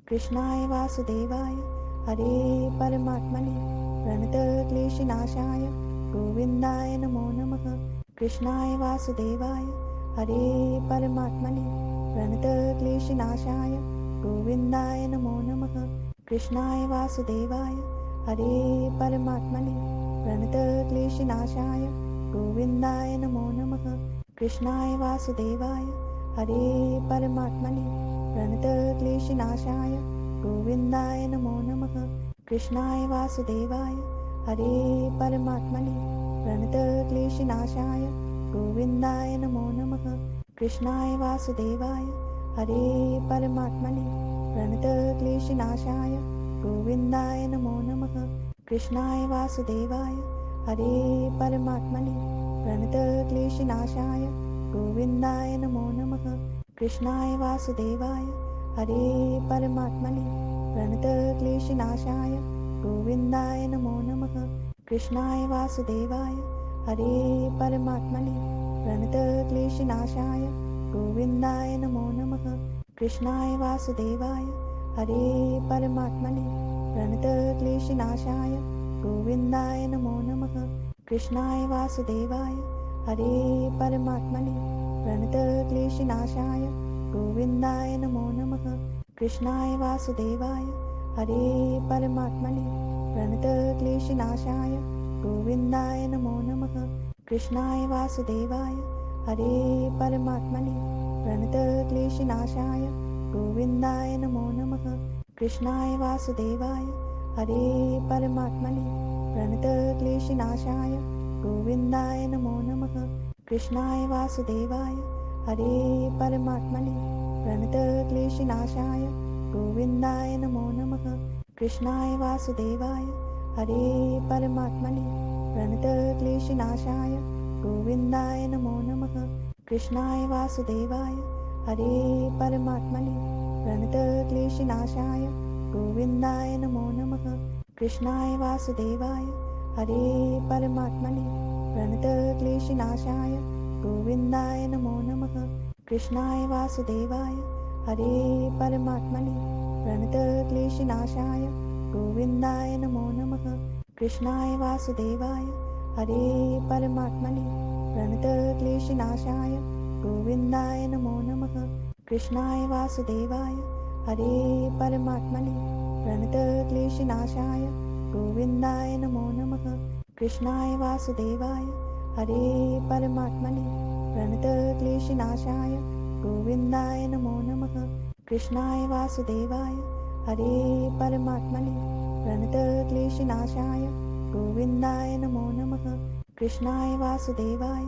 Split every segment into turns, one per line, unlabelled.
कृष्णाय वासुदेवाय हरे परमात्मने प्रणतक्लेशनाशाय गोविन्दाय नमो नमः। कृष्णाय वासुदेवाय हरे परमात्मने प्रणतक्लेशनाशाय गोविन्दाय नमो नमः। कृष्णाय वासुदेवाय हरे परमात्मने प्रणतक्लेशनाशाय गोविन्दाय नमो नमः। कृष्णाय वासुदेवाय हरे परमात्मने प्रणतक्लेशनाशाय गोविन्दाय नमो नमः। कृष्णाय वासुदेवाय हरे परमात्मने प्रणतक्लेशनाशाय गोविन्दाय नमो नमः। कृष्णाय वासुदेवाय हरे परमात्मने प्रणतक्लेशनाशाय गोविन्दाय नमो नमः। कृष्णाय वासुदेवाय हरे परमात्मने प्रणतक्लेशनाशाय गोविन्दाय नमो नमः। कृष्णाय वासुदेवाय हरे परमात्मने प्रणतक्लेशनाशाय गोविन्दाय नमो नमः। कृष्णाय वासुदेवाय हरे परमात्मने प्रणतक्लेशनाशाय गोविन्दाय नमो नमः। कृष्णाय वासुदेवाय हरे परमात्मने प्रणतक्लेशनाशाय गोविन्दाय नमो नमः। कृष्णाय वासुदेवाय हरे परमात्मने प्रणतक्लेशनाशाय गोविन्दाय नमो नमः। कृष्णाय वासुदेवाय हरे परमात्मने प्रणतक्लेशनाशाय गोविन्दाय नमो नमः। कृष्णाय वासुदेवाय हरे परमात्मने प्रणतक्लेशनाशाय गोविन्दाय नमो नमः। कृष्णाय वासुदेवाय हरे परमात्मने प्रणतक्लेशनाशाय गोविन्दाय नमो नमः। कृष्णाय वासुदेवाय हरे परमात्मने प्रणतक्लेशनाशाय गोविन्दाय नमो नमः। कृष्णाय वासुदेवाय हरे परमात्मने प्रणतक्लेशनाशाय गोविन्दाय नमो नमः। कृष्णाय वासुदेवाय हरे परमात्मने प्रणतक्लेशनाशाय गोविन्दाय नमो नमः। कृष्णाय वासुदेवाय हरे परमात्मने प्रणतक्लेशनाशाय गोविन्दाय नमो नमः। कृष्णाय वासुदेवाय हरे परमात्मने प्रणतक्लेशनाशाय गोविन्दाय नमो नमः। कृष्णाय वासुदेवाय हरे परमात्मने प्रणतक्लेशनाशाय गोविन्दाय नमो नमः। कृष्णाय वासुदेवाय हरे परमात्मने प्रणतक्लेशनाशाय गोविन्दाय नमो नमः। कृष्णाय वासुदेवाय हरे परमात्मने प्रणतक्लेशनाशाय गोविन्दाय नमो नमः। कृष्णाय वासुदेवाय हरे परमात्मने प्रणतक्लेशनाशाय गोविन्दाय नमो नमः। कृष्णाय वासुदेवाय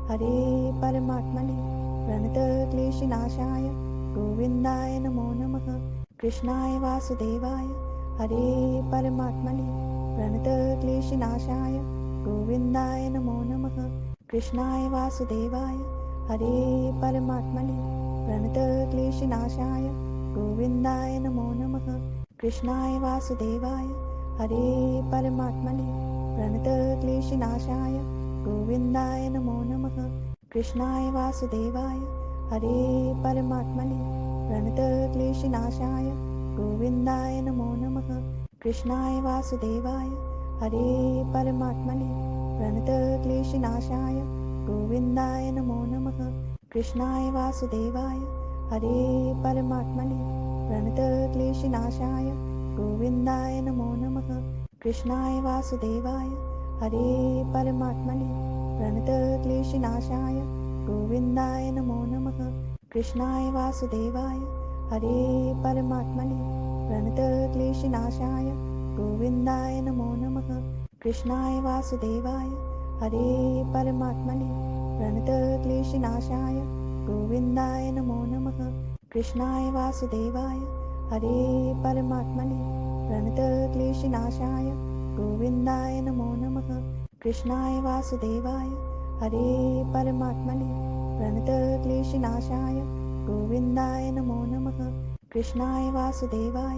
हरे परमात्मने प्रणतक्लेशनाशाय गोविन्दाय नमो नमः। कृष्णाय वासुदेवाय हरे परमात्मने प्रणतक्लेशनाशाय गोविन्दाय नमो नमः। कृष्णाय वासुदेवाय हरे परमात्मने प्रणतक्लेशनाशाय गोविन्दाय नमो नमः। कृष्णाय वासुदेवाय हरे परमात्मने प्रणतक्लेशनाशाय गोविन्दाय नमो नमः। कृष्णाय वासुदेवाय हरे परमात्मने प्रणतक्लेशनाशाय गोविन्दाय नमो नमः। कृष्णाय वासुदेवाय हरे परमात्मने प्रणतक्लेशनाशाय गोविन्दाय नमो नमः। कृष्णाय वासुदेवाय हरे परमात्मने प्रणतक्लेशनाशाय गोविन्दाय नमो नमः। कृष्णाय वासुदेवाय हरे परमात्मने प्रणतक्लेशनाशाय गोविन्दाय नमो नमः। कृष्णाय वासुदेवाय हरे परमात्मने प्रणतक्लेशनाशाय गोविन्दाय नमो नमः। कृष्णाय वासुदेवाय हरे परमात्मने प्रणतक्लेशनाशाय गोविन्दाय नमो नमः। कृष्णाय वासुदेवाय हरे परमात्मने प्रणतक्लेशनाशाय गोविन्दाय नमो नमः। कृष्णाय वासुदेवाय हरे परमात्मने प्रणतक्लेशनाशाय गोविन्दाय नमो नमः। कृष्णाय वासुदेवाय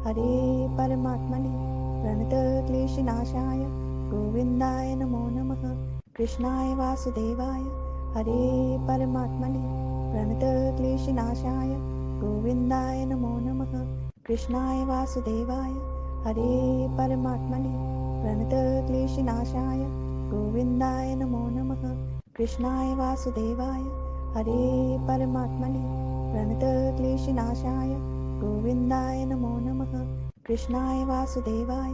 हरे परमात्मने प्रणतक्लेशनाशाय गोविन्दाय नमो नमः। कृष्णाय वासुदेवाय हरे परमात्मने प्रणतक्लेशनाशाय गोविन्दाय नमो नमः। कृष्णाय वासुदेवाय हरे परमात्मने प्रणतक्लेशनाशाय गोविन्दाय नमो नमः। कृष्णाय वासुदेवाय हरे परमात्मने प्रणतक्लेशनाशाय गोविन्दाय नमो नमः। कृष्णाय वासुदेवाय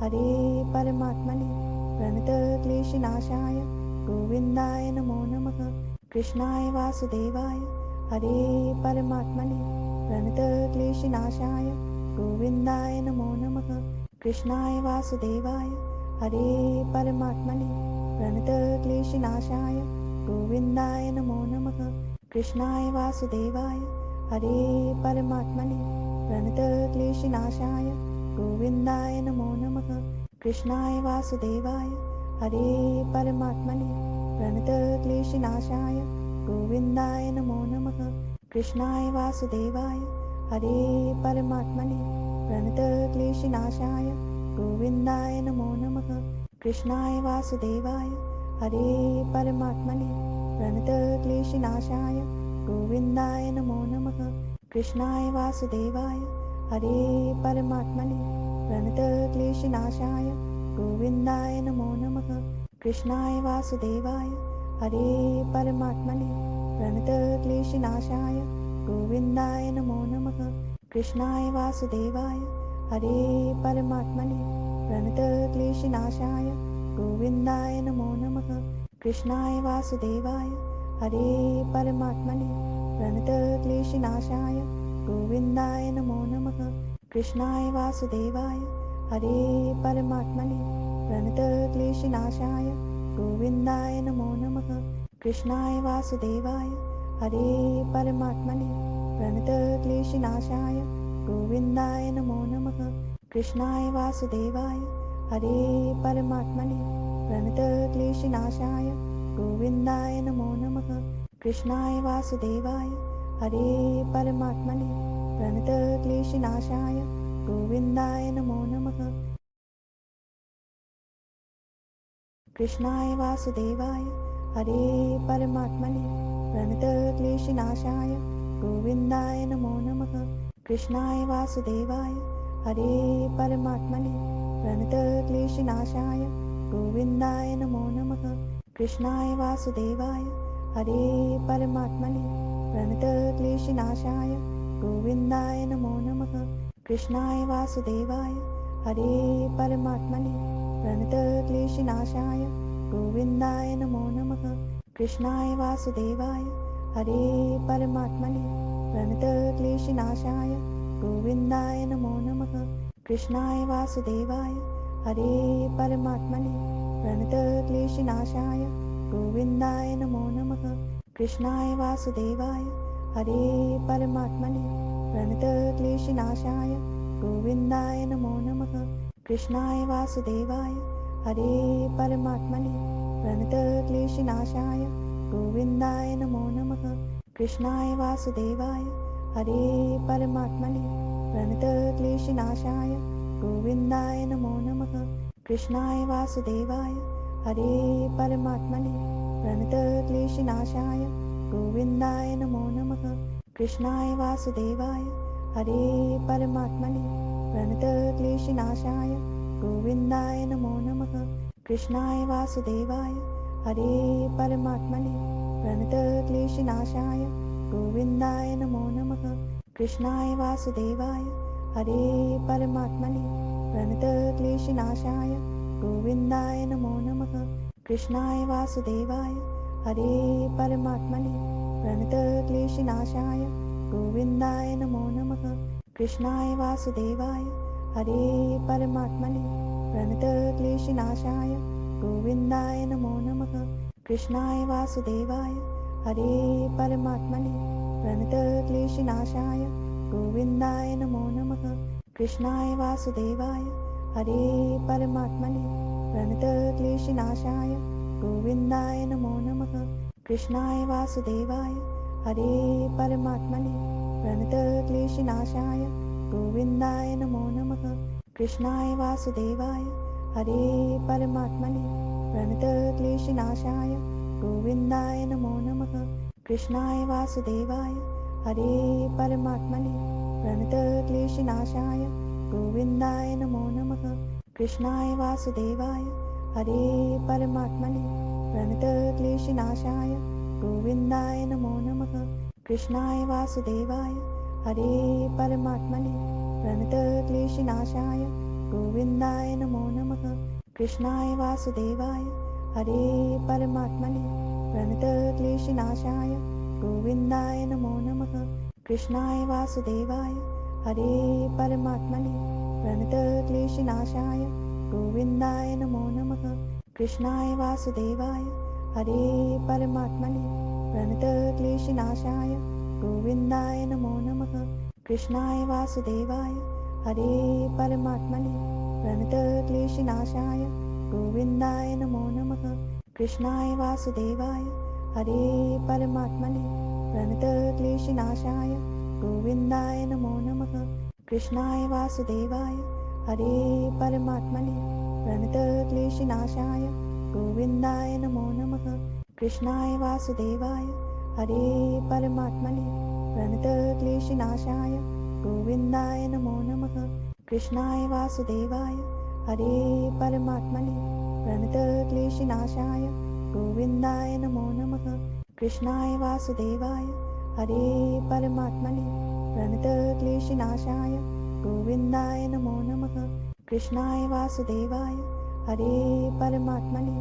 हरे परमात्मने प्रणतक्लेशनाशाय गोविन्दाय नमो नमः। कृष्णाय वासुदेवाय हरे परमात्मने प्रणतक्लेशनाशाय गोविन्दाय नमो नमः। कृष्णाय वासुदेवाय हरे परमात्मने प्रणतक्लेशनाशाय गोविन्दाय नमो नमः। कृष्णाय वासुदेवाय हरे परमात्मने प्रणतक्लेशनाशाय गोविन्दाय नमो नमः। कृष्णाय वासुदेवाय हरे परमात्मने प्रणतक्लेशनाशाय गोविन्दाय नमो नमः। कृष्णाय वासुदेवाय हरे परमात्मने प्रणतक्लेशनाशाय गोविन्दाय नमो नमः। कृष्णाय वासुदेवाय हरे परमात्मने प्रणतक्लेशनाशाय गोविन्दाय नमो नमः। कृष्णाय वासुदेवाय हरे परमात्मने प्रणतक्लेशनाशाय गोविन्दाय नमो नमः। कृष्णाय वासुदेवाय हरे परमात्मने प्रणतक्लेशनाशाय गोविन्दाय नमो नमः। कृष्णाय वासुदेवाय हरे परमात्मने प्रणतक्लेशनाशाय गोविन्दाय नमो नमः। कृष्णाय वासुदेवाय हरे परमात्मने प्रणतक्लेशनाशाय गोविन्दाय नमो नमः। कृष्णाय वासुदेवाय हरे परमात्मने प्रणतक्लेशनाशाय गोविन्दाय नमो नमः। कृष्णाय वासुदेवाय हरे परमात्मने प्रणतक्लेशनाशाय गोविन्दाय नमो नमः। कृष्णाय वासुदेवाय हरे परमात्मने प्रणतक्लेशनाशाय गोविन्दाय नमो नमः। कृष्णाय वासुदेवाय हरे परमात्मने प्रणतक्लेशनाशाय गोविन्दाय नमो नमः। कृष्णाय वासुदेवाय हरे परमात्मने प्रणतक्लेशनाशाय गोविन्दाय नमो नमः। कृष्णाय वासुदेवाय हरे परमात्मने प्रणतक्लेशनाशाय गोविन्दाय नमो नमः। कृष्णाय वासुदेवाय हरे परमात्मने प्रणतक्लेशनाशाय गोविन्दाय नमो नमः। कृष्णाय वासुदेवाय हरे परमात्मने प्रणतक्लेशनाशाय गोविन्दाय नमो नमः। कृष्णाय वासुदेवाय हरे परमात्मने प्रणतक्लेशनाशाय गोविन्दाय नमो नमः। कृष्णाय वासुदेवाय हरे परमात्मने प्रणतक्लेशनाशाय गोविन्दाय नमो नमः। कृष्णाय वासुदेवाय हरे परमात्मने प्रणतक्लेशनाशाय गोविन्दाय नमो नमः। कृष्णाय वासुदेवाय हरे परमात्मने प्रणतक्लेशनाशाय गोविन्दाय नमो नमः। कृष्णाय वासुदेवाय हरे परमात्मने प्रणतक्लेशनाशाय गोविन्दाय नमो नमः। कृष्णाय वासुदेवाय हरे परमात्मने प्रणतक्लेशनाशाय गोविन्दाय नमो नमः। कृष्णाय वासुदेवाय हरे परमात्मने प्रणतक्लेशनाशाय गोविन्दाय नमो नमः। कृष्णाय वासुदेवाय हरे परमात्मने प्रणतक्लेशनाशाय गोविन्दाय नमो नमः। कृष्णाय वासुदेवाय हरे परमात्मने प्रणतक्लेशनाशाय गोविन्दाय नमो नमः। कृष्णाय वासुदेवाय हरे परमात्मने प्रणतक्लेशनाशाय गोविन्दाय नमो नमः। कृष्णाय वासुदेवाय हरे परमात्मने प्रणतक्लेशनाशाय गोविन्दाय नमो नमः। कृष्णाय वासुदेवाय हरे परमात्मने प्रणतक्लेशनाशाय गोविन्दाय नमो नमः। कृष्णाय वासुदेवाय हरे परमात्मने प्रणतक्लेशनाशाय गोविन्दाय नमो नमः। कृष्णाय वासुदेवाय हरे परमात्मने प्रणतक्लेशनाशाय गोविन्दाय नमो नमः। कृष्णाय वासुदेवाय हरे परमात्मने प्रणतक्लेशनाशाय गोविन्दाय नमो नमः। कृष्णाय वासुदेवाय हरे परमात्मने प्रणतक्लेशनाशाय गोविन्दाय नमो नमः। कृष्णाय वासुदेवाय हरे परमात्मने प्रणतक्लेशनाशाय गोविन्दाय नमो नमः। कृष्णाय वासुदेवाय हरे परमात्मने प्रणतक्लेशनाशाय गोविन्दाय नमो नमः। कृष्णाय वासुदेवाय हरे परमात्मने प्रणतक्लेशनाशाय गोविन्दाय नमो नमः। कृष्णाय वासुदेवाय हरे परमात्मने प्रणतक्लेशनाशाय गोविन्दाय नमो नमः। कृष्णाय वासुदेवाय हरे परमात्मने प्रणतक्लेशनाशाय गोविन्दाय नमो नमः। कृष्णाय वासुदेवाय हरे परमात्मने प्रणतक्लेशनाशाय गोविन्दाय नमो नमः। कृष्णाय वासुदेवाय हरे परमात्मने प्रणतक्लेशनाशाय गोविन्दाय नमो नमः। कृष्णाय वासुदेवाय हरे परमात्मने प्रणतक्लेशनाशाय गोविन्दाय नमो नमः। कृष्णाय वासुदेवाय हरे परमात्मने प्रणतक्लेशनाशाय गोविन्दाय नमो नमः। कृष्णाय वासुदेवाय हरे परमात्मने प्रणतक्लेशनाशाय गोविन्दाय नमो नमः। कृष्णाय वासुदेवाय हरे परमात्मने प्रणतक्लेशनाशाय गोविन्दाय नमो नमः। कृष्णाय वासुदेवाय हरे परमात्मने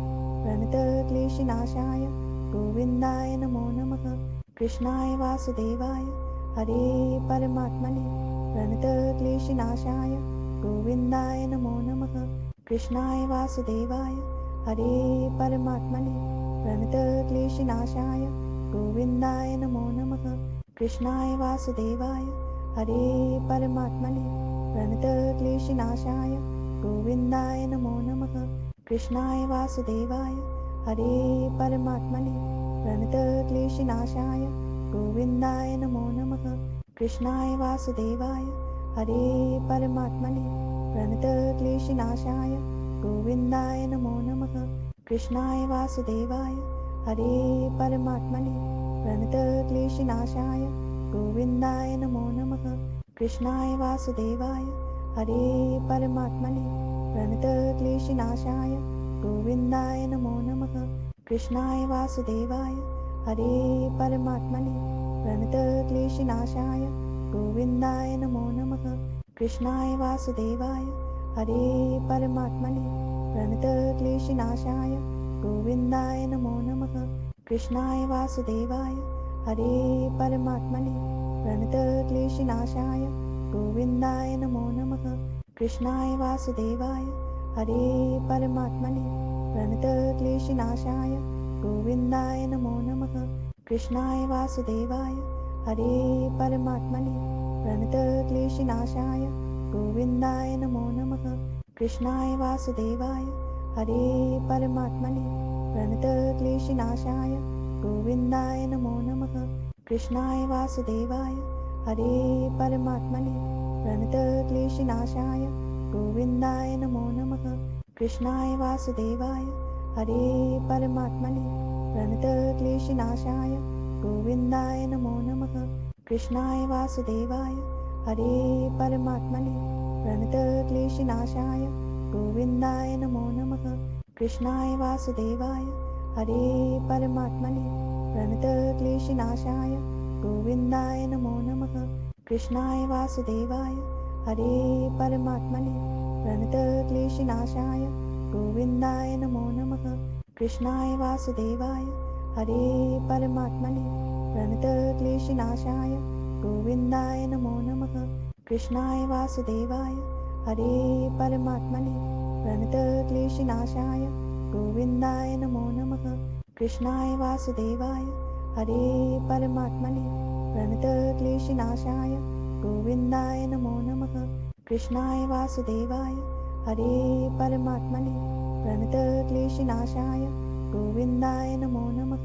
प्रणतक्लेशनाशाय गोविन्दाय नमो नमः। कृष्णाय वासुदेवाय हरे परमात्मने प्रणतक्लेशनाशाय गोविन्दाय नमो नमः। कृष्णाय वासुदेवाय हरे परमात्मने प्रणतक्लेशनाशाय गोविन्दाय नमो नमः। कृष्णाय वासुदेवाय हरे परमात्मने प्रणतक्लेशनाशाय गोविन्दाय नमो नमः। कृष्णाय वासुदेवाय हरे परमात्मने प्रणतक्लेशनाशाय गोविन्दाय नमो नमः। कृष्णाय वासुदेवाय हरे परमात्मने प्रणतक्लेशनाशाय गोविन्दाय नमो नमः। कृष्णाय वासुदेवाय हरे परमात्मने प्रणतक्लेशनाशाय गोविन्दाय नमो नमः। कृष्णाय वासुदेवाय हरे परमात्मने प्रणतक्लेशनाशाय गोविन्दाय नमो नमः। कृष्णाय वासुदेवाय हरे परमात्मने प्रणतक्लेशनाशाय गोविन्दाय नमो नमः। कृष्णाय वासुदेवाय हरे परमात्मने प्रणतक्लेशनाशाय गोविन्दाय नमो नमः। कृष्णाय वासुदेवाय हरे परमात्मने प्रणतक्लेशनाशाय गोविन्दाय नमो नमः। कृष्णाय वासुदेवाय हरे परमात्मने प्रणतक्लेशनाशाय गोविन्दाय नमो नमः। कृष्णाय वासुदेवाय हरे परमात्मने प्रणतक्लेशनाशाय गोविन्दाय नमो नमः। कृष्णाय वासुदेवाय हरे परमात्मने प्रणतक्लेशनाशाय गोविन्दाय नमो नमः। कृष्णाय वासुदेवाय हरे परमात्मने प्रणतक्लेशनाशाय गोविन्दाय नमो नमः। कृष्णाय वासुदेवाय हरे परमात्मने प्रणतक्लेशनाशाय गोविन्दाय नमो नमः। कृष्णाय वासुदेवाय हरे परमात्मने प्रणतक्लेशनाशाय गोविन्दाय नमो नमः। कृष्णाय वासुदेवाय हरे परमात्मने प्रणतक्लेशनाशाय गोविन्दाय नमो नमः। कृष्णाय वासुदेवाय हरे परमात्मने प्रणतक्लेशनाशाय गोविन्दाय नमो नमः। कृष्णाय वासुदेवाय हरे परमात्मने प्रणतक्लेशनाशाय गोविन्दाय नमो नमः। कृष्णाय वासुदेवाय हरे परमात्मने प्रणतक्लेशनाशाय गोविन्दाय नमो नमः। कृष्णाय वासुदेवाय हरे परमात्मने प्रणतक्लेशनाशाय गोविन्दाय नमो नमः। कृष्णाय वासुदेवाय हरे परमात्मने प्रणतक्लेशनाशाय गोविन्दाय नमो नमः।